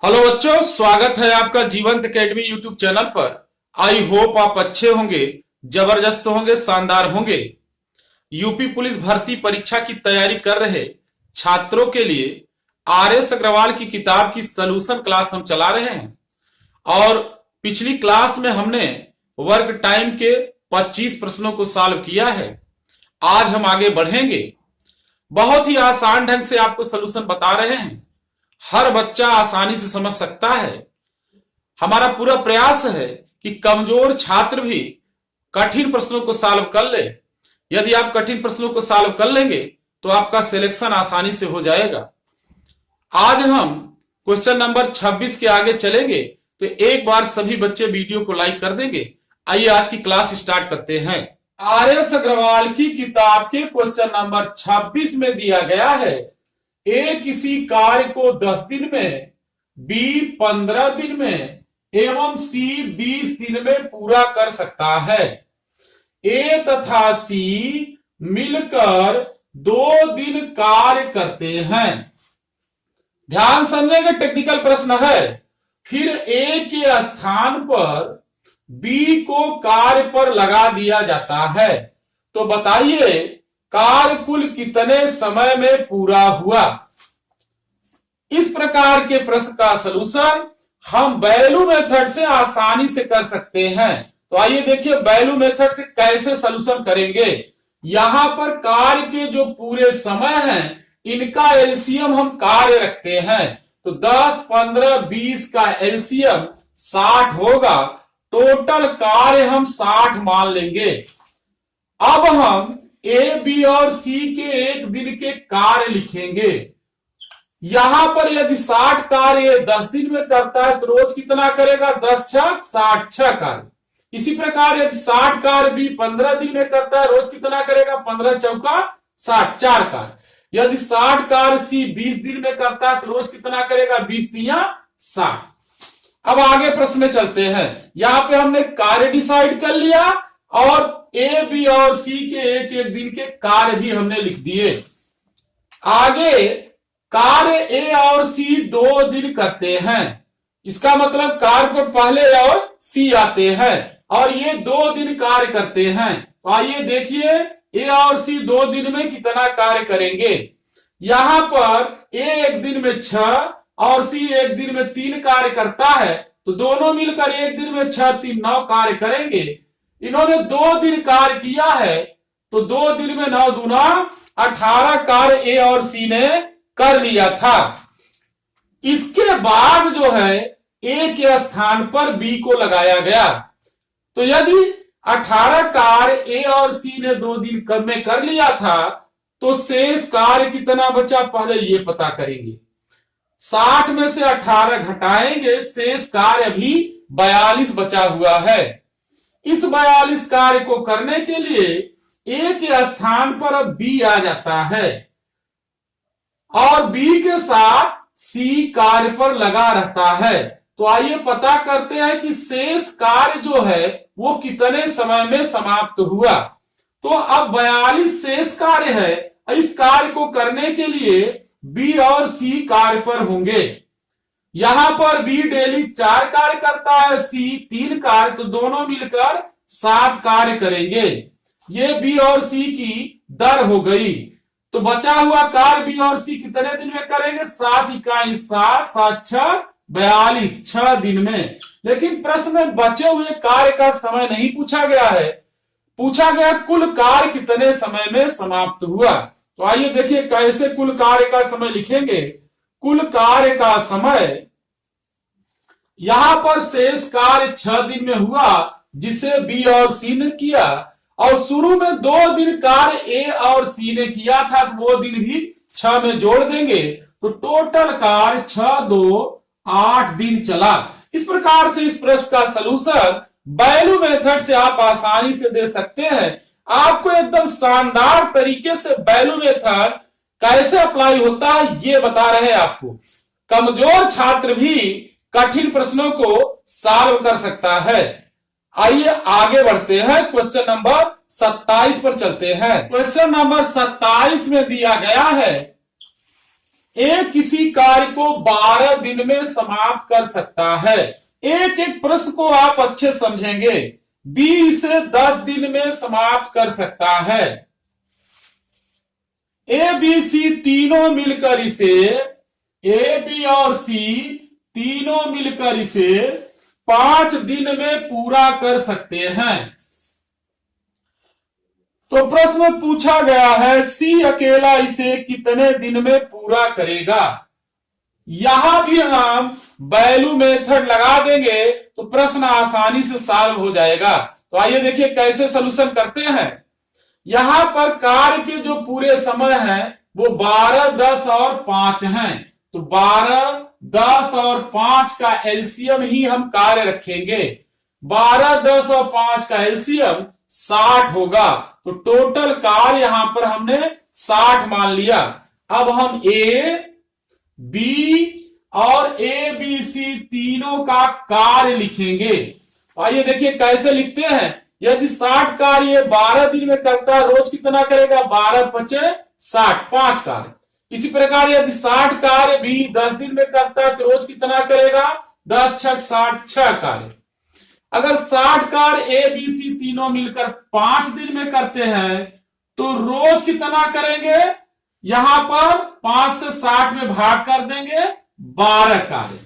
Hello बच्चों, स्वागत है आपका जीवंत एकेडमी यूट्यूब चैनल पर। आई होप आप अच्छे होंगे, जबरदस्त होंगे, शानदार होंगे। यूपी पुलिस भर्ती परीक्षा की तैयारी कर रहे छात्रों के लिए आर.एस. अग्रवाल की किताब की सॉल्यूशन क्लास हम चला रहे हैं। और पिछली क्लास में हमने वर्क टाइम के 25 प्रश्नों को सॉल्व किया है। आज हम आगे बढ़ेंगे। बहुत ही आसान ढंग से आपको सॉल्यूशन बता रहे हैं, हर बच्चा आसानी से समझ सकता है। हमारा पूरा प्रयास है कि कमजोर छात्र भी कठिन प्रश्नों को सॉल्व कर ले। यदि आप कठिन प्रश्नों को सॉल्व कर लेंगे तो आपका सिलेक्शन आसानी से हो जाएगा। आज हम क्वेश्चन नंबर 26 के आगे चलेंगे, तो एक बार सभी बच्चे वीडियो को लाइक कर देंगे। आइए आज की क्लास स्टार्ट करते हैं। आर.एस. अग्रवाल की किताब के क्वेश्चन नंबर 26 में दिया गया है, ए किसी कार्य को 10 दिन में, बी 15 दिन में एवं सी 20 दिन में पूरा कर सकता है। ए तथा सी मिलकर 2 दिन कार्य करते हैं। ध्यान समझने का टेक्निकल प्रश्न है। फिर ए के स्थान पर बी को कार्य पर लगा दिया जाता है, तो बताइए कार्य कुल कितने समय में पूरा हुआ। इस प्रकार के प्रश्न का सलूशन हम वैल्यू मेथड से आसानी से कर सकते हैं। तो आइए देखिए वैल्यू मेथड से कैसे सलूशन करेंगे। यहां पर कार्य के जो पूरे समय हैं, इनका एलसीएम हम कार्य रखते हैं, तो 10, 15, 20 का एलसीएम 60 होगा। टोटल कार्य हम 60 मान लेंगे। अब हम ए, बी और सी के एक दिन के कार्य लिखेंगे। यहां पर यदि 60 कार्य 10 दिन में करता है तो रोज कितना करेगा? 10 छक 60, 6 कार्य। इसी प्रकार यदि 60 कार्य भी 15 दिन में करता है, रोज कितना करेगा? 15 चौका 60, 4 कार्य। यदि 60 कार्य सी 20 दिन में करता है तो रोज कितना करेगा? 20 तिया 60। अब आगे प्रश्न में चलते हैं। यहां पे हमने कार्य डिसाइड कर लिया और ए, बी और सी के एक एक दिन के कार्य भी हमने लिख दिए। आगे कार्य ए और सी 2 दिन करते हैं। इसका मतलब कार्य पर पहले और सी आते हैं और ये 2 दिन कार्य करते हैं। तो आइए देखिए ए और सी 2 दिन में कितना कार्य करेंगे। यहां पर ए एक दिन में 6 और सी एक दिन में 3 कार्य करता है, तो दोनों मिलकर एक दिन में 6, 3, 9 कार्य करेंगे। इन्होंने 2 दिन कार्य किया है, तो 2 दिन में 9 दूना 18 कार्य ए और सी ने कर लिया था। इसके बाद जो है ए के स्थान पर बी को लगाया गया। तो यदि 18 कार्य ए और सी ने 2 दिन में कर लिया था, तो शेष कार्य कितना बचा पहले ये पता करेंगे। 60 में से 18 घटाएंगे, शेष कार्य अभी 42 बचा हुआ है। इस 42 कार्य को करने के लिए ए के स्थान पर अब बी आ जाता है और बी के साथ सी कार्य पर लगा रहता है। तो आइए पता करते हैं कि शेष कार्य जो है वो कितने समय में समाप्त हुआ। तो अब 42 शेष कार्य है। इस कार्य को करने के लिए बी और सी कार्य पर होंगे। यहां पर बी डेली 4 कार्य करता है, सी 3 कार्य, तो दोनों मिलकर 7 कार्य करेंगे। ये बी और सी की दर हो गई। तो बचा हुआ कार्य बी और सी कितने दिन में करेंगे? 7 इकाई 7, 7 6 42, 6 दिन में। लेकिन प्रश्न में बचे हुए कार्य का समय नहीं पूछा गया है, पूछा गया कुल कार्य कितने समय में समाप्त हुआ। तो आइए देखिए कैसे कुल कार्य का समय लिखेंगे। कुल कार्य का समय, यहां पर शेष कार्य 6 दिन में हुआ जिसे बी और सी ने किया, और शुरू में 2 दिन कार्य ए और सी ने किया था, तो वो दिन भी 6 में जोड़ देंगे, तो टोटल कार्य 6, 2, 8 दिन चला। इस प्रकार से इस प्रश्न का सलूशन वैल्यू मेथड से आप आसानी से दे सकते हैं। आपको एकदम शानदार तरीके से वैल्यू मेथड कैसे अप्लाई होता है ये बता रहे हैं आपको। कमजोर छात्र भी कठिन प्रश्नों को सॉल्व कर सकता है। आइए आगे बढ़ते हैं, क्वेश्चन नंबर 27 पर चलते हैं। क्वेश्चन नंबर 27 में दिया गया है, ए किसी कार्य को 12 दिन में समाप्त कर सकता है। एक एक प्रश्न को आप अच्छे समझेंगे। बी इसे 10 दिन में समाप्त कर सकता है। ए बी सी तीनों मिलकर इसे, ए बी और सी तीनों मिलकर इसे 5 दिन में पूरा कर सकते हैं। तो प्रश्न पूछा गया है सी अकेला इसे कितने दिन में पूरा करेगा। यहां भी हम वैल्यू मेथड लगा देंगे तो प्रश्न आसानी से सॉल्व हो जाएगा। तो आइए देखिए कैसे सॉल्यूशन करते हैं। यहां पर कार्य के जो पूरे समय हैं वो 12, 10 और 5 हैं। तो 12, 10 और 5 का एलसीएम ही हम कार्य रखेंगे। 12, 10 और 5 का एलसीएम 60 होगा। तो टोटल कार्य यहां पर हमने 60 मान लिया। अब हम ए बी और ए बी सी तीनों का कार्य लिखेंगे। आइए देखिए कैसे लिखते हैं। यदि 60 कार्य 12 दिन में करता है, रोज कितना करेगा? 12 पचे 60, 5 कार्य। इसी प्रकार यदि 60 कार्य भी 10 दिन में करता है तो रोज कितना करेगा? 10 छक 60, 6 कार्य। अगर 60 कार्य ए बी सी तीनों मिलकर 5 दिन में करते हैं तो रोज कितना करेंगे? यहां पर 5 से 60 में भाग कर देंगे, 12 कार्य।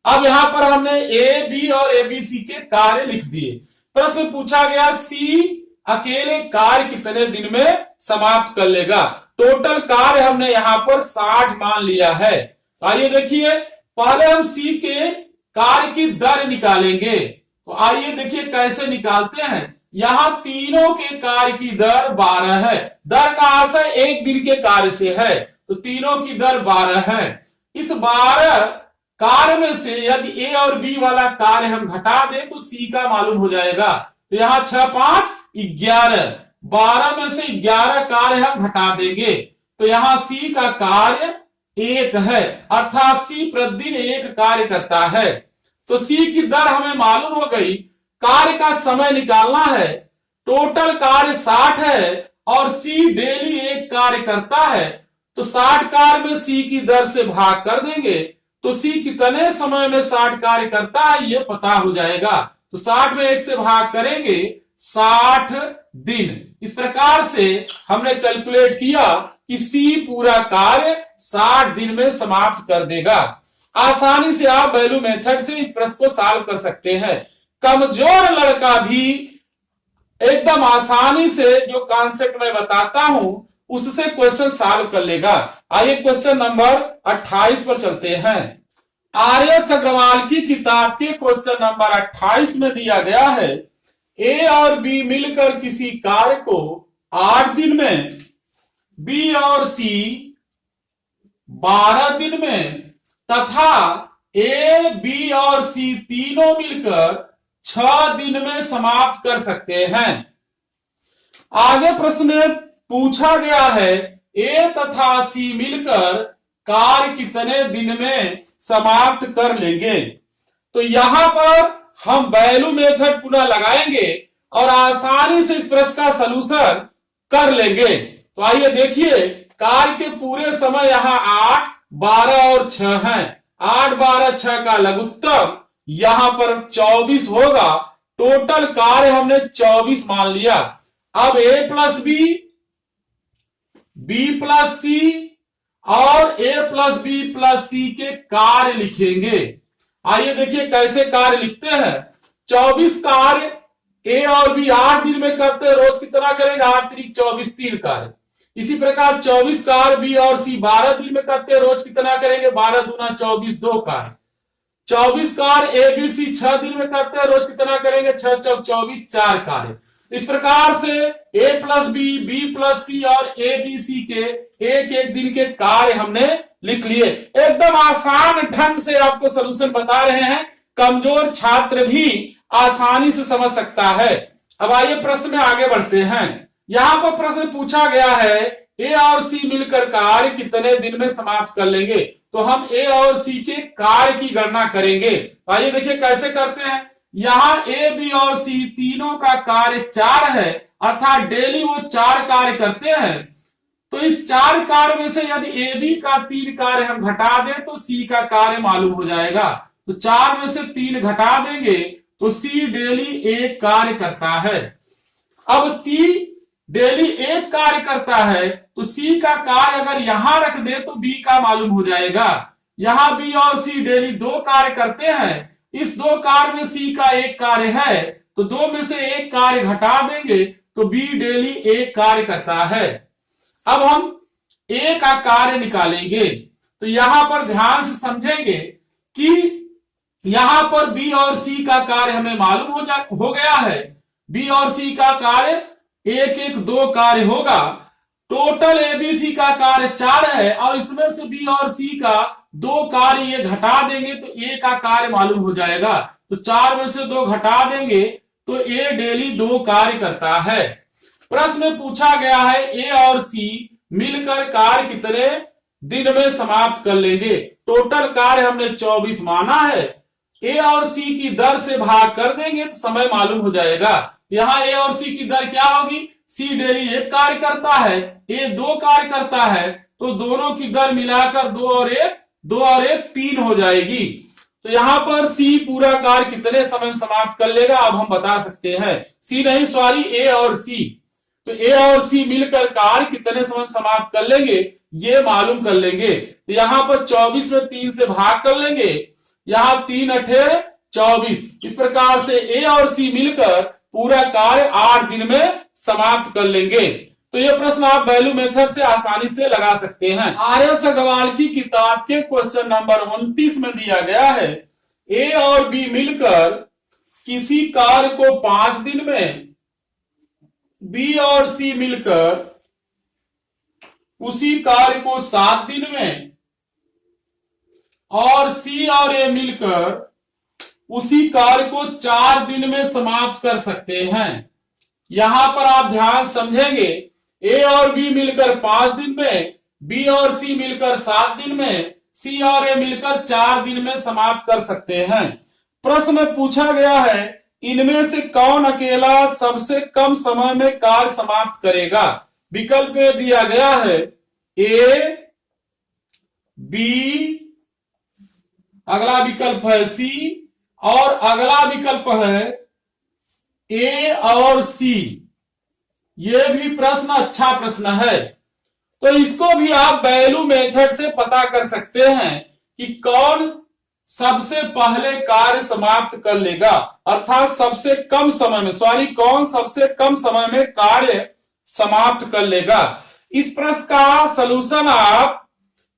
अब यहां पर हमने ए बी और ए बी सी के कार्य लिख दिए। प्रश्न पूछा गया सी अकेले कार्य कितने दिन में समाप्त कर लेगा। टोटल कार्य हमने यहां पर 60 मान लिया है। आइए देखिए पहले हम सी के कार्य की दर निकालेंगे। तो आइए देखिए कैसे निकालते हैं। यहां तीनों के कार्य की दर 12 है। दर का आशय 1 दिन के कार्य से है, तो तीनों की दर 12 है। इस 12 कार्य में से यदि ए और बी वाला कार्य हम घटा दें तो सी का मालूम हो जाएगा। तो यहां 6, 5, 11, 12 में से 11 कार्य हम घटा देंगे तो यहां सी का कार्य 1 है, अर्थात सी प्रतिदिन 1 कार्य करता है। तो सी की दर हमें मालूम हो गई। कार्य का समय निकालना है। टोटल कार्य 60 है और सी डेली 1 कार्य करता है। तो 60 कार्य में सी की दर से भाग कर देंगे तो सी कितने समय में 60 कार्य करता है ये पता हो जाएगा। तो 60 में 1 से भाग करेंगे, 60 दिन। इस प्रकार से हमने कैलकुलेट किया कि सी पूरा कार्य 60 दिन में समाप्त कर देगा। आसानी से आप वैल्यू मेथड से इस प्रश्न को सॉल्व कर सकते हैं। कमजोर लड़का भी एकदम आसानी से जो कॉन्सेप्ट मैं बताता हूं उससे क्वेश्चन सॉल्व कर लेगा। आइए क्वेश्चन नंबर 28 पर चलते हैं। आर.एस. अग्रवाल की किताब के क्वेश्चन नंबर 28 में दिया गया है ए और बी मिलकर किसी कार्य को 8 दिन में, बी और सी 12 दिन में तथा ए बी और सी तीनों मिलकर 6 दिन में समाप्त कर सकते हैं। आगे प्रश्न में पूछा गया है ए तथा सी मिलकर कार्य कितने दिन में समाप्त कर लेंगे। तो यहां पर हम वैल्यू मेथड पुनः लगाएंगे और आसानी से इस प्रश्न का सलूशन कर लेंगे। तो आइए देखिए कार्य के पूरे समय यहां 8, 12 और 6 हैं। 8, 12, 6 का लघुत्तम यहां पर 24 होगा। टोटल कार्य हमने 24 मान लिया। अब ए प्लस बी प्लस सी और ए प्लस बी प्लस सी के कार्य लिखेंगे। आइए देखिए कैसे कार्य लिखते हैं। 24 कार्य ए और बी 8 दिन में करते हैं, रोज कितना करेंगे? 8 3 24, 3 कार्य। इसी प्रकार 24 कार्य बी और सी 12 दिन में करते हैं, रोज कितना करेंगे? 12 दूना 24, 2 कार्य। 24 कार्य ए बी सी 6 दिन में करते हैं, रोज कितना करेंगे? 6 चौक 24, 4 कार्य। इस प्रकार से ए प्लस बी प्लस सी और ए बी सी के 1-1 दिन के कार्य हमने लिख लिए। एकदम आसान ढंग से आपको सलूशन बता रहे हैं, कमजोर छात्र भी आसानी से समझ सकता है। अब आइए प्रश्न में आगे बढ़ते हैं। यहां पर प्रश्न पूछा गया है ए और सी मिलकर कार्य कितने दिन में समाप्त कर लेंगे। तो हम ए और सी के कार्य की गणना करेंगे। आइए देखिए कैसे करते हैं। यहां ए बी और सी तीनों का कार्य 4 है, अर्थात डेली वो 4 कार्य करते हैं। तो इस 4 कार्य में से यदि ए बी का 3 कार्य हम घटा दें तो सी का कार्य मालूम हो जाएगा। तो 4 में से 3 घटा देंगे तो सी डेली 1 कार्य करता है। अब सी डेली 1 कार्य करता है तो सी का कार्य अगर यहां रख दे तो बी का मालूम हो जाएगा। यहां बी और सी डेली 2 कार्य करते हैं, इस 2 कार्य में सी का 1 कार्य है तो 2 में से 1 कार्य घटा देंगे तो बी डेली 1 कार्य करता है। अब हम ए का कार्य निकालेंगे तो यहां पर ध्यान से समझेंगे कि यहां पर बी और सी का कार्य हमें मालूम हो गया है। बी और सी का कार्य 1-1-2 कार्य होगा। टोटल एबीसी का कार्य 4 है और इसमें से बी और सी का 2 कार्य ये घटा देंगे तो ए का कार्य मालूम हो जाएगा। तो 4 में से 2 घटा देंगे तो ए डेली 2 कार्य करता है। प्रश्न में पूछा गया है ए और सी मिलकर कार्य कितने दिन में समाप्त कर लेंगे। टोटल कार्य हमने 24 माना है। ए और सी की दर से भाग कर देंगे तो समय मालूम हो जाएगा। यहां ए और सी की दर क्या होगी, सी डेली 1 कार्य करता है, ए 2 कार्य करता है, तो दोनों की दर मिलाकर 2 और 1 3 हो जाएगी। तो यहां पर सी पूरा कार्य कितने समय में समाप्त कर लेगा अब हम बता सकते हैं। सी नहीं सॉरी ए और सी। तो ए और सी मिलकर कार्य कितने समय समाप्त कर लेंगे ये मालूम कर लेंगे। तो यहां पर 24 में 3 से भाग कर लेंगे, यहां 3 अठे 24। इस प्रकार से ए और सी मिलकर पूरा कार्य 8 दिन में समाप्त कर लेंगे। तो यह प्रश्न आप वैल्यू मेथड से आसानी से लगा सकते हैं। आर.एस. अग्रवाल की किताब के क्वेश्चन नंबर 29 में दिया गया है ए और बी मिलकर किसी कार्य को 5 दिन में, बी और सी मिलकर उसी कार्य को 7 दिन में और सी और ए मिलकर उसी कार्य को 4 दिन में समाप्त कर सकते हैं। यहां पर आप ध्यान समझेंगे ए और बी मिलकर 5 दिन में, बी और सी मिलकर 7 दिन में, सी और ए मिलकर 4 दिन में समाप्त कर सकते हैं। प्रश्न में पूछा गया है इनमें से कौन अकेला सबसे कम समय में कार्य समाप्त करेगा। विकल्प में दिया गया है ए, बी, अगला विकल्प है सी और अगला विकल्प है ए और सी। यह भी प्रश्न अच्छा प्रश्न है। तो इसको भी आप वैल्यू मेथड से पता कर सकते हैं कि कौन सबसे पहले कार्य समाप्त कर लेगा, अर्थात सबसे कम समय में, कौन सबसे कम समय में कार्य समाप्त कर लेगा। इस प्रश्न का सलूशन आप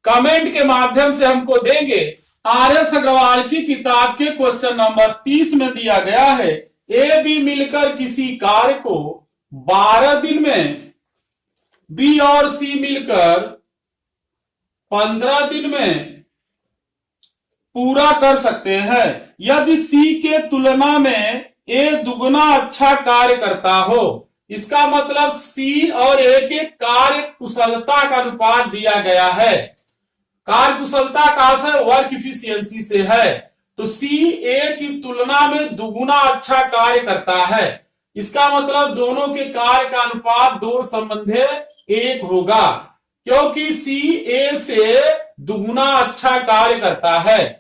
कमेंट के माध्यम से हमको देंगे। आर.एस. अग्रवाल की किताब के क्वेश्चन नंबर 30 में दिया गया है ए बी मिलकर किसी कार्य को 12 दिन में, बी और सी मिलकर 15 दिन में पूरा कर सकते हैं यदि सी के तुलना में ए दुगना अच्छा कार्य करता हो। इसका मतलब सी और ए के कार्य कुशलता का अनुपात दिया गया है। कार्य कुशलता कहां से, वर्क इफिशियंसी से है। तो सी ए की तुलना में दुगुना अच्छा कार्य करता है। इसका मतलब दोनों के कार्य का अनुपात 2 संबंधे 1 होगा, क्योंकि सी ए से दुगुना अच्छा कार्य करता है।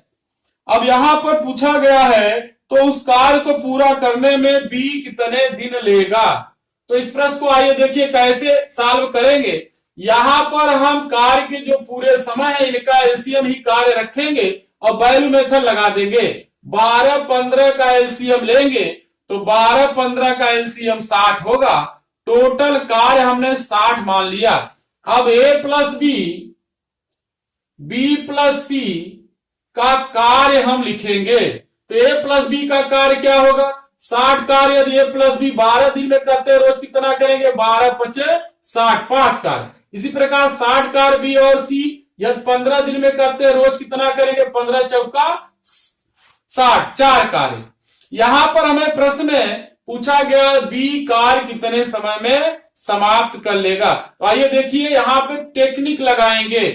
अब यहां पर पूछा गया है तो उस कार्य को पूरा करने में बी कितने दिन लेगा। तो इस प्रश्न को आइए देखिए कैसे सॉल्व करेंगे। यहां पर हम कार्य के जो पूरे समय है इनका एलसीएम ही कार्य रखेंगे और वैल्यू मेथड लगा देंगे। 12-15 का एलसीएम लेंगे तो 12-15 का एलसीएम 60 होगा। टोटल कार्य हमने 60 मान लिया। अब ए प्लस बी प्लस सी का कार्य हम लिखेंगे। तो ए प्लस बी का कार्य क्या होगा, 60 कार्य यदि ए प्लस बी 12 दिन में करते हैं रोज कितना करेंगे, 12-5 60, 5 कार्य। इसी प्रकार 60 कार्य बी और सी यदि 15 दिन में करते हैं रोज कितना करेंगे, 15-4 60, 4 कार्य। यहां पर हमें प्रश्न में पूछा गया बी कार्य कितने समय में समाप्त कर लेगा। तो आइए देखिए यहां पे टेक्निक लगाएंगे।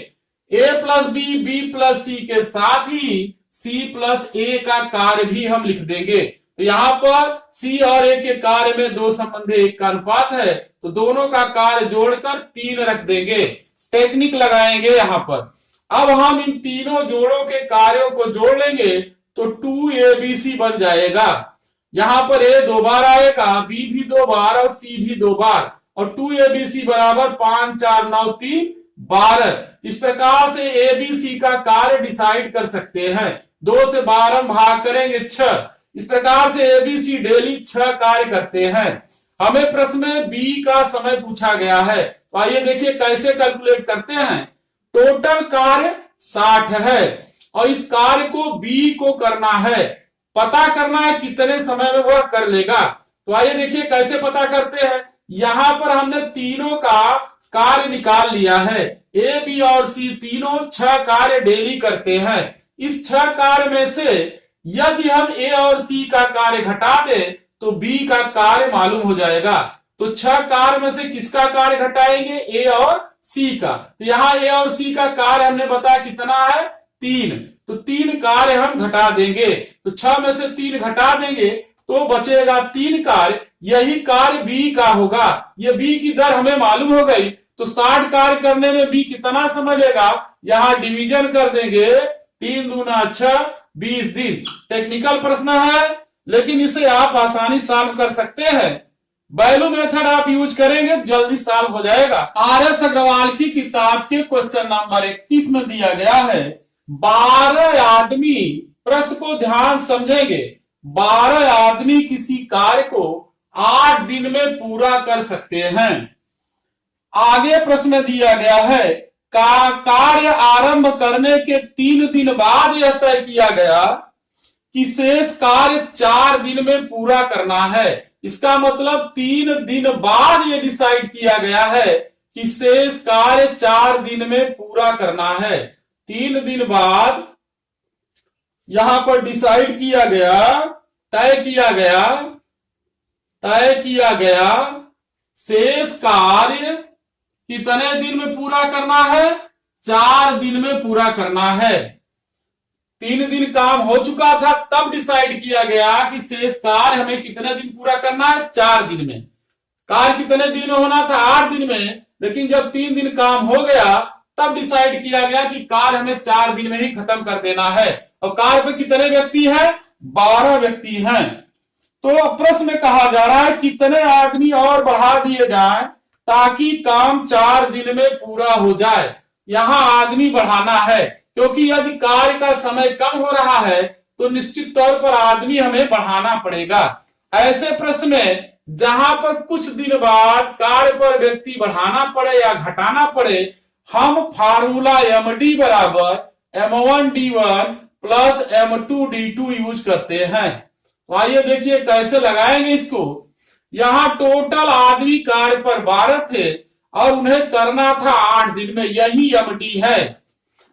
ए प्लस बी प्लस सी के साथ ही सी प्लस ए का कार्य भी हम लिख देंगे। तो यहाँ पर C और A के कार्य में 2 संबंधी 1 का अनुपात है, तो दोनों का कार्य जोड़कर 3 रख देंगे। टेक्निक लगाएंगे यहाँ पर। अब हम इन तीनों जोड़ों के कार्यों को जोड़ लेंगे तो 2ABC बन जाएगा। यहां पर A 2 बार आएगा, B भी 2 बार और C भी 2 बार, और 2ABC बराबर 5 4 9 3 12। इस प्रकार से ABC का कार्य डिसाइड कर सकते हैं। 2 से 12 भाग करेंगे 6। इस प्रकार से ABC डेली 6 कार्य करते हैं। हमें प्रश्न में B का समय पूछा गया है, तो आइए देखिए कैसे कैलकुलेट करते हैं। टोटल कार्य 60 है और इस कार्य को B को करना है, पता करना है कितने समय में वह कर लेगा। तो आइए देखिए कैसे पता करते हैं। यहां पर हमने तीनों का कार्य निकाल लिया है। A, B और C तीनों 6 कार्य डेली करते हैं। इस 6 कार्य में से यदि हम A और C का कार्य घटा दें तो B का कार्य मालूम हो जाएगा। तो 6 कार्य में से किसका कार्य घटाएंगे? A और C का। तो यहाँ A और C का कार्य हमने बताया कितना है? 3। तो 3 कार्य हम घटा देंगे, तो 6 में से 3 घटा देंगे तो बचेगा 3 कार्य। यही कार्य B का होगा। ये B की दर हमें मालूम हो गई। तो 60 कार्य करने में B कितना समय लेगा? यहां डिवीजन कर देंगे, 3 दूना 6, 20 दिन। टेक्निकल प्रश्न है लेकिन इसे आप आसानी सॉल्व कर सकते हैं। वैल्यू मेथड आप यूज करेंगे जल्दी सॉल्व हो जाएगा। RS अग्रवाल की किताब के क्वेश्चन नंबर 31 में दिया गया है 12 आदमी, प्रश्न को ध्यान समझेंगे, 12 आदमी किसी कार्य को 8 दिन में पूरा कर सकते हैं। आगे प्रश्न दिया गया है कार्य आरंभ करने के 3 दिन बाद यह तय किया गया कि शेष कार्य 4 दिन में पूरा करना है। इसका मतलब 3 दिन बाद यह डिसाइड किया गया है कि शेष कार्य 4 दिन में पूरा करना है। 3 दिन बाद यहां पर डिसाइड किया गया, तय किया गया शेष कार्य कितने दिन में पूरा करना है? 4 दिन में पूरा करना है। 3 दिन काम हो चुका था तब डिसाइड किया गया कि शेष कार्य हमें कितने दिन पूरा करना है? 4 दिन में। कार्य कितने दिन में होना था? 8 दिन में। लेकिन जब 3 दिन काम हो गया तब डिसाइड किया गया कि कार्य हमें 4 दिन में ही खत्म कर देना है। और कार्य पे कितने व्यक्ति हैं? 12 व्यक्ति हैं। तो प्रश्न में कहा जा रहा है कितने आदमी और बढ़ा दिए जाएं ताकि काम 4 दिन में पूरा हो जाए। यहां आदमी बढ़ाना है क्योंकि यदि कार्य का समय कम हो रहा है तो निश्चित तौर पर आदमी हमें बढ़ाना पड़ेगा। ऐसे प्रश्न में जहां पर कुछ दिन बाद कार्य पर व्यक्ति बढ़ाना पड़े या घटाना पड़े, हम फार्मूला MD बराबर M1D1 प्लस M2D2 यूज करते हैं। तो आइए देखिए कैसे लगाएंगे इसको। यहां टोटल आदमी कार्य पर 12 थे और उन्हें करना था 8 दिन में, यही MD है।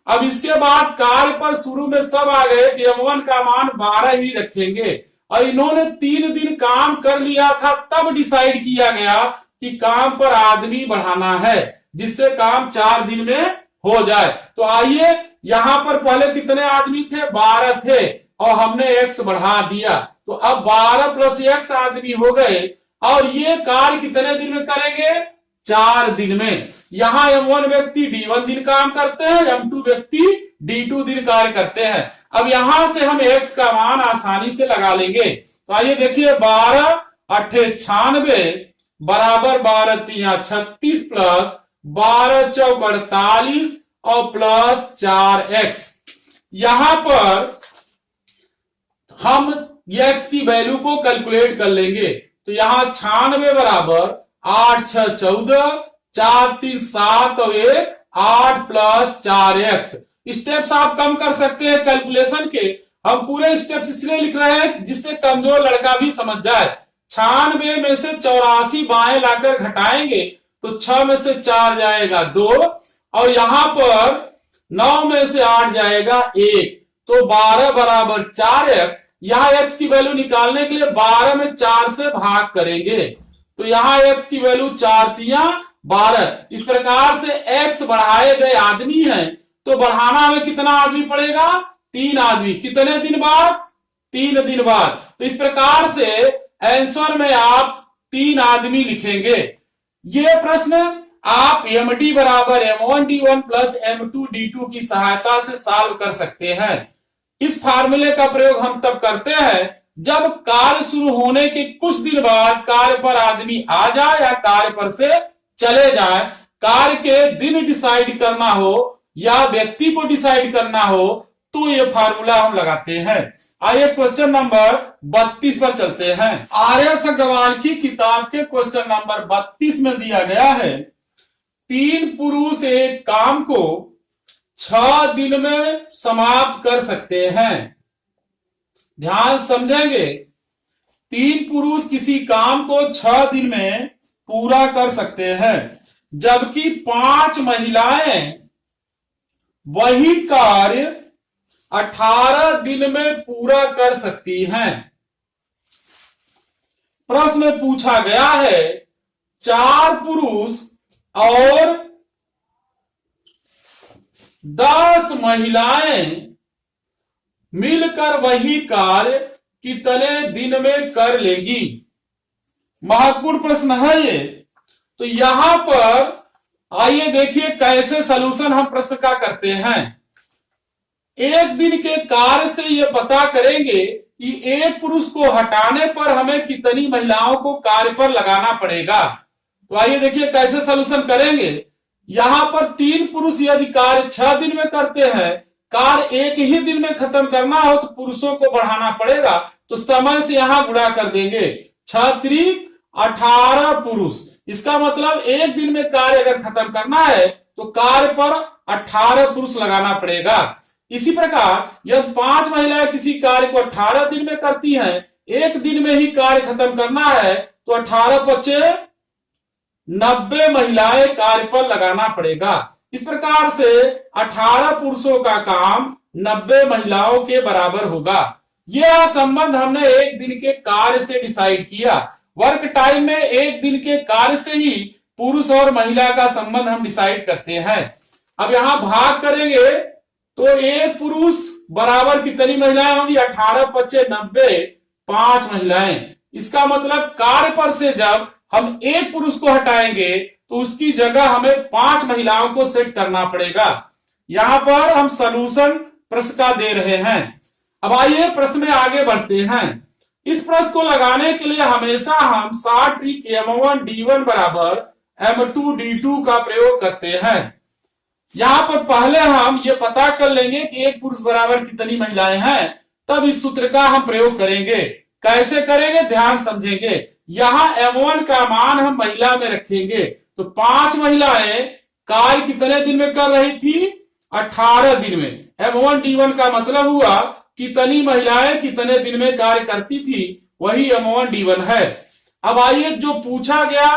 अब इसके बाद कार्य पर शुरू में सब आ गए कि M1 का मान 12 ही रखेंगे, और इन्होंने 3 दिन काम कर लिया था तब डिसाइड किया गया कि काम पर आदमी बढ़ाना है जिससे काम 4 दिन में हो जाए। तो आइए यहां पर पहले कितने आदमी थे? 12 थे और हमने X बढ़ा दिया, तो अब 12 प्लस X आदमी हो गए और ये कार्य कितने दिन में करेंगे? 4 दिन में। यहां M1 व्यक्ति D1 दिन काम करते हैं, M2 व्यक्ति D2 दिन कार्य करते हैं। अब यहां से हम X का मान आसानी से लगा लेंगे। तो आइए देखिए 12 8 96 बराबर 12 3 36 प्लस 12 4 48 और प्लस 4x। यहां पर हम x की वैल्यू को कैलकुलेट कर लेंगे। तो यहां 96 बराबर 8 6 14 4 3 7 और 1 8 प्लस 4x। स्टेप्स आप कम कर सकते हैं कैलकुलेशन के। हम पूरे स्टेप्स इसलिए लिख रहे हैं जिससे कमजोर लड़का भी समझ जाए। 96 में से 84 बाएं लाकर घटाएंगे तो 6 में से 4 जाएगा 2 और यहां पर 9 में से 8 जाएगा 1, तो 12 बराबर 4x। यहां x की वैल्यू निकालने के लिए 12 में 4 से भाग करेंगे, तो यहां x की वैल्यू 4 तिया 12। इस प्रकार से x बढ़ाए गए आदमी हैं, तो बढ़ाना हमें कितना आदमी पड़ेगा? 3 आदमी। कितने दिन बाद? 3 दिन बाद। तो इस प्रकार से आंसर में आप 3 आदमी लिखेंगे। यह प्रश्न आप md बराबर m1d1 प्लस m2d2 की सहायता से सॉल्व कर सकते हैं। इस फार्मूले का प्रयोग हम तब करते हैं जब कार्य शुरू होने के कुछ दिन बाद कार्य पर आदमी आ जाए या कार्य पर से चले जाए, कार्य के दिन डिसाइड करना हो या व्यक्ति को डिसाइड करना हो, तो ये फार्मूला हम लगाते हैं। आइए क्वेश्चन नंबर 32 पर चलते हैं। आर्यस अग्रवाल की किताब के क्वेश्चन नंबर 32 में दिया गया है 3 पुरुष एक काम को 6 दिन में समाप्त कर सकते हैं। ध्यान समझेंगे, 3 पुरुष किसी काम को 6 दिन में पूरा कर सकते हैं, जबकि 5 महिलाएं वही कार्य 18 दिन में पूरा कर सकती हैं। प्रश्न पूछा गया है 4 पुरुष और 10 महिलाएं मिलकर वही कार्य कितने दिन में कर लेंगी। महत्वपूर्ण प्रश्न है ये। तो यहां पर आइए देखिए कैसे सलूशन हम प्रश्न का करते हैं। एक दिन के कार्य से यह पता करेंगे कि एक पुरुष को हटाने पर हमें कितनी महिलाओं को कार्य पर लगाना पड़ेगा। तो आइए देखिए कैसे सलूशन करेंगे। यहां पर 3 पुरुष यदि कार्य 6 दिन में करते हैं, कार्य एक ही दिन में खत्म करना हो तो पुरुषों को बढ़ाना पड़ेगा। तो समय से यहां गुणा कर देंगे, 6 त्रिक 18 पुरुष। इसका मतलब एक दिन में कार्य अगर खत्म करना है तो कार्य पर 18 पुरुष लगाना पड़ेगा। इसी प्रकार यदि 5 महिलाएं किसी कार्य को 18 दिन में करती हैं, एक दिन में ही कार्य खत्म करना है, तो 18 बचे 90 महिलाएं कार्य पर लगाना पड़ेगा। इस प्रकार से 18 पुरुषों का काम 90 महिलाओं के बराबर होगा। यह संबंध हमने एक दिन के कार्य से डिसाइड किया। वर्क टाइम में एक दिन के कार्य से ही पुरुष और महिला का संबंध हम डिसाइड करते हैं। अब यहां भाग करेंगे तो एक पुरुष बराबर कितनी महिलाएं होंगी, 18 बचे 90, 5 महिलाएं। इसका मतलब कार्य पर से जब हम एक पुरुष को हटाएंगे तो उसकी जगह हमें 5 महिलाओं को सेट करना पड़ेगा। यहां पर हम सलूशन प्रश्न का दे रहे हैं। अब आइए प्रश्न में आगे बढ़ते हैं। इस प्रश्न को लगाने के लिए हमेशा हम शॉर्ट ट्रिक m1d1 बराबर m2d2 का प्रयोग करते हैं। यहां पर पहले हम ये पता कर लेंगे कि एक पुरुष बराबर कितनी महिलाएं हैं, तब इस सूत्र का हम प्रयोग करेंगे। कैसे करेंगे ध्यान समझेंगे। यहां m1 का मान हम महिला में रखेंगे। तो 5 महिलाएं कार्य कितने दिन में कर रही थी, 18 दिन में। m1d1 का मतलब हुआ कितनी महिलाएं कितने दिन में कार्य करती थी, वही m1d1 है। अब आइए जो पूछा गया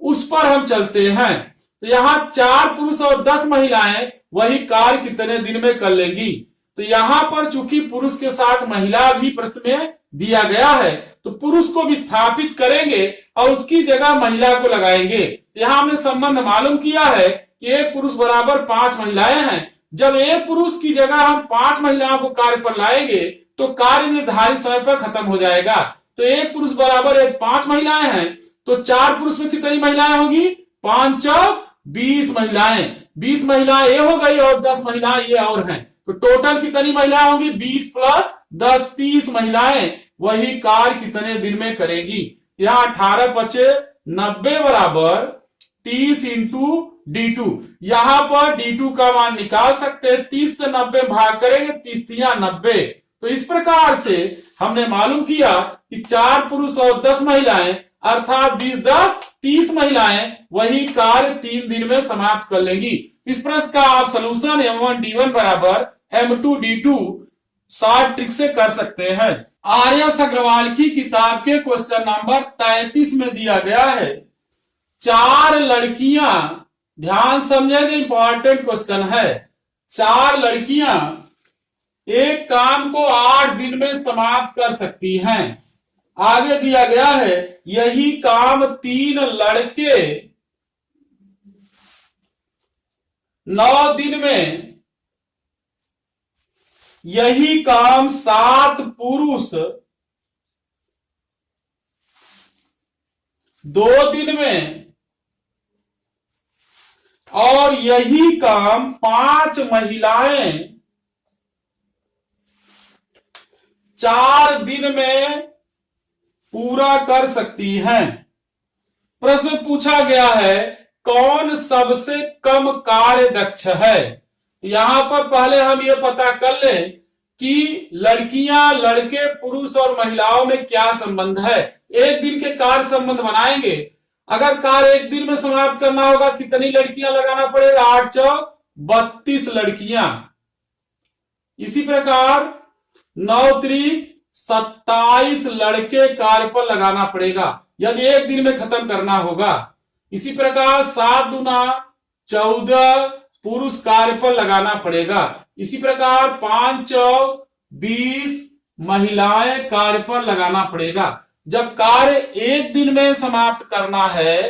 उस पर हम चलते हैं। तो यहां 4 पुरुष और 10 महिलाएं वही कार्य कितने दिन में कर लेंगी। तो यहां पर चूंकि पुरुष के साथ महिला भी प्रश्न में दिया गया है, तो पुरुष को विस्थापित करेंगे और उसकी जगह महिला को लगाएंगे। यहां हमने संबंध मालूम किया है कि एक पुरुष बराबर 5 महिलाएं हैं। जब एक पुरुष की जगह हम 5 महिलाओं को कार्य पर लाएंगे तो कार्य निर्धारित समय पर खत्म हो जाएगा। तो एक पुरुष बराबर 5 महिलाएं हैं, तो 4 पुरुष में कितनी महिलाएं होगी, 5 20 महिलाएं। 20 महिलाएं ये हो गई और 10 महिलाएं ये और हैं। तो टोटल कितनी महिलाएं होंगी, 20 प्लस 10 30 महिलाएं वही कार्य कितने दिन में करेगी। यहां 18 बचे 90 बराबर 30 इंटू d2। यहां पर d2 का मान निकाल सकते हैं। 30 से 90 भाग करेंगे, 30 तिया 90। तो इस प्रकार से हमने मालूम किया कि 4 पुरुष और 10 महिलाएं अर्थात 20 10 30 महिलाएं वही कार्य 3 दिन में समाप्त कर लेंगी। इस प्रश्न का आप सलूशन m1d1 बराबर m2d2 शॉर्ट ट्रिक से कर सकते हैं। आर्यस अग्रवाल की किताब के क्वेश्चन नंबर 33 में दिया गया है 4 लड़कियां, ध्यान समझेंगे इंपॉर्टेंट क्वेश्चन है। 4 लड़कियां एक काम को 8 दिन में समाप्त कर सकती हैं। आगे दिया गया है यही काम 3 लड़के 9 दिन में यही काम 7 पुरुष 2 दिन में और यही काम 5 महिलाएं 4 दिन में पूरा कर सकती हैं। प्रश्न पूछा गया है कौन सबसे कम कार्य दक्ष है। यहां पर पहले हम ये पता कर लें कि लड़कियां, लड़के, पुरुष और महिलाओं में क्या संबंध है। एक दिन के कार्य संबंध बनाएंगे। अगर कार्य एक दिन में समाप्त करना होगा कितनी लड़कियां लगाना पड़ेगा, 8 चौक 32 लड़कियां। इसी प्रकार 9 त्रिक 27 लड़के कार्य पर लगाना पड़ेगा यदि एक दिन में खत्म करना होगा। इसी प्रकार 7 दूना 14 पुरुष कार्य पर लगाना पड़ेगा। इसी प्रकार 5 चौक 20 महिलाएं कार्य पर लगाना पड़ेगा। जब कार्य एक दिन में समाप्त करना है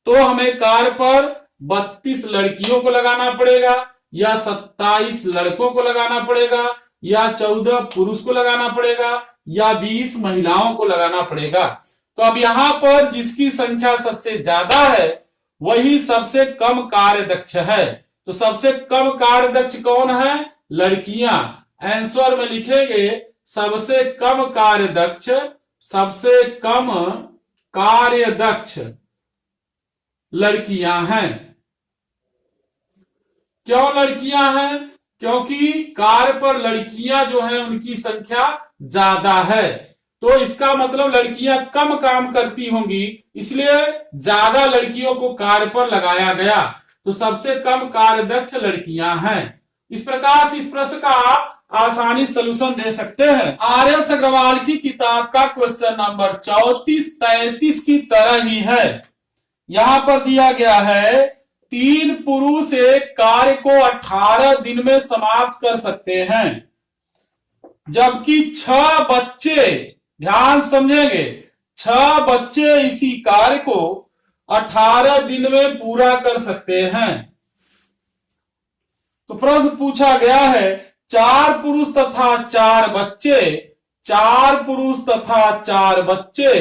तो हमें कार्य पर 32 लड़कियों को लगाना पड़ेगा या 27 लड़कों को लगाना पड़ेगा या 14 पुरुष को लगाना पड़ेगा या 20 महिलाओं को लगाना पड़ेगा। तो अब यहां पर जिसकी संख्या सबसे ज्यादा है वही सबसे कम कार्य दक्ष है। तो सबसे कम कार्य दक्ष कौन है, लड़कियां। आंसर में लिखेंगे सबसे कम कार्य दक्ष, सबसे कम कार्य दक्ष लड़कियां हैं। क्यों लड़कियां हैं, क्योंकि कार्य पर लड़कियां जो है उनकी संख्या ज्यादा है। तो इसका मतलब लड़कियां कम काम करती होंगी इसलिए ज्यादा लड़कियों को कार्य पर लगाया गया। तो सबसे कम कार्य दक्ष लड़कियां हैं। इस प्रकार से इस प्रश्न का आसानी सलूशन दे सकते हैं। आर.एस. अग्रवाल की किताब का क्वेश्चन नंबर 34-33 की तरह ही है। यहां पर दिया गया है 3 पुरुष एक कार्य को 18 दिन में समाप्त कर सकते हैं जबकि 6 बच्चे, ध्यान समझेंगे, 6 बच्चे इसी कार्य को 18 दिन में पूरा कर सकते हैं। तो प्रश्न पूछा गया है 4 पुरुष तथा 4 बच्चे, 4 पुरुष तथा 4 बच्चे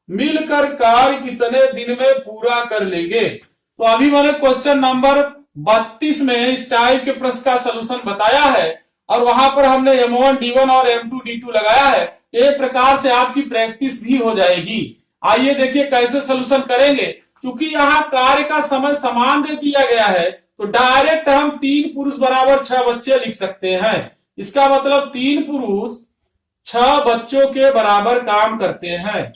मिलकर कार्य कितने दिन में पूरा कर लेंगे। तो अभी मैंने क्वेश्चन नंबर 32 में इस टाइप के प्रश्न का सलूशन बताया है और वहां पर हमने M1 D1 और M2 D2 लगाया है। एक प्रकार से आपकी प्रैक्टिस भी हो जाएगी। आइए देखिए कैसे सलूशन करेंगे। क्योंकि यहाँ कार्य का समय समान दे दिया गया है तो डायरेक्ट हम 3 पुरुष बराबर 6 बच्चे लिख सकते हैं। इसका मतलब 3 पुरुष 6 बच्चों के बराबर काम करते हैं।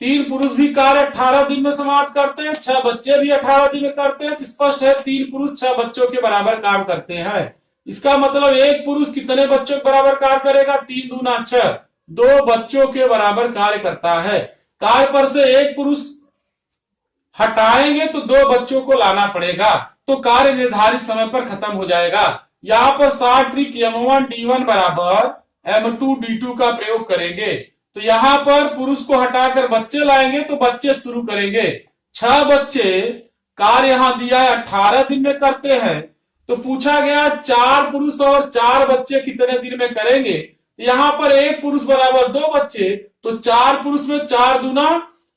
3 पुरुष भी कार्य 18 दिन में समाप्त करते हैं, 6 बच्चे भी 18 दिन में करते हैं। स्पष्ट है 3 पुरुष 6 बच्चों के बराबर काम करते हैं। इसका मतलब एक पुरुष कितने बच्चों के बराबर कार्य करेगा, 3 दूना 6, 2 बच्चों के बराबर कार्य करता है। कार्य पर से एक पुरुष हटाएंगे तो 2 बच्चों को लाना पड़ेगा तो कार्य निर्धारित समय पर खत्म हो जाएगा। यहां पर 60 ट्रिक M1 D1 बराबर M2 D2 का प्रयोग करेंगे। तो यहां पर पुरुष को हटाकर बच्चे लाएंगे तो बच्चे शुरू करेंगे। 6 बच्चे कार्य यहां दिया है 18 दिन में करते हैं। तो पूछा गया 4 पुरुष और 4 बच्चे कितने दिन में करेंगे। तो यहां पर एक पुरुष बराबर 2 बच्चे, तो 4 पुरुष में 4 दूना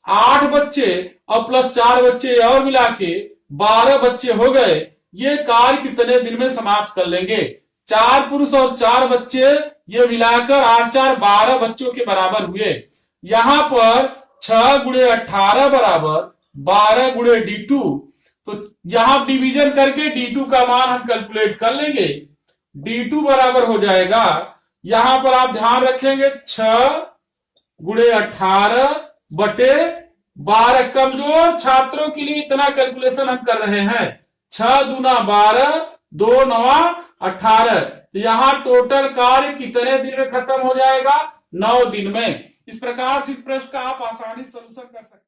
8 बच्चे और प्लस 4 बच्चे और मिला के 12 बच्चे हो गए। ये कार्य कितने दिन में समाप्त कर लेंगे। 4 पुरुष और 4 बच्चे ये मिलाकर 8 4 12 बच्चों के बराबर हुए। यहां पर 6 गुणे 18 बराबर 12 गुणे D2। तो यहां डिवीजन करके D2 का मान हम कैलकुलेट कर लेंगे। D2 बराबर हो जाएगा, यहां पर आप ध्यान रखेंगे 6 गुणे 18 बटे 12। कमजोर छात्रों के लिए इतना कैलकुलेशन हम कर रहे हैं। 6 दूना 12, 2 नवा 18। तो यहां टोटल कार्य कितने दिन में खत्म हो जाएगा, 9 दिन में। इस प्रकार से इस प्रश्न का आप आसानी से सलूशन कर सकते हैं।